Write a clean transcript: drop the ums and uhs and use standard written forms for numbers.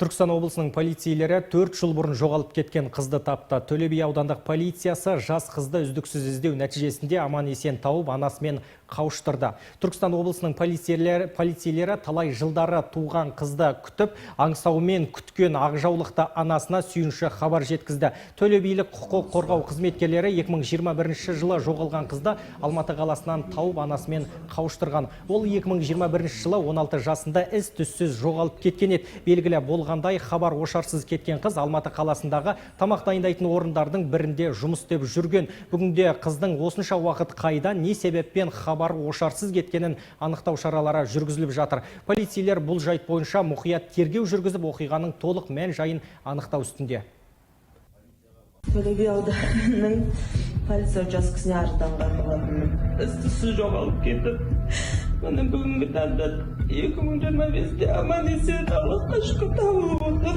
Түркістан облысының полицейлері 4 жыл бұрын жоғалып кеткен қызды тапты. Төле би аудандық полициясы жас қызды үздіксіз іздеу нәтижесінде аман-есен тауып, анасымен қауыштырды. Түркістан облысының полицейлері талай жылдары туған қызды күтіп, аңсаумен күткен ақжаулықты анасына сүйінші хабар жеткізді. Төле билік құқық қорғау қызметкерлері 2021 жылы жоғалған қызды Алматы қаласынан тауып, анасымен қауыштырған. Ол 2021 жылы 16 жасында із-түссіз жоғалып кеткен еді. Белгілі болғандай, хабар ошарсыз кеткен қыз Алматы қаласындағы тамақ дайындайтын орындардың бірінде жұмыс істеп жүрген. Бүгінде қыздың осынша уақыт қайда, не себеппен хабар ошарсыз кеткенін анықтау шаралары жүргізіліп жатыр. Полицейлер бұл жайт бойынша мұқият тергеу жүргізіп, оқиғаның толық мән-жайын анықтау үстінде. Төле би ауданының полиция учаскесіне арызданған болатынмын. Із-түссіз жоғалып кетіп, міне бүгінгі таңда 2025-те аман-есен Аллахқа шүкір тауып отыр.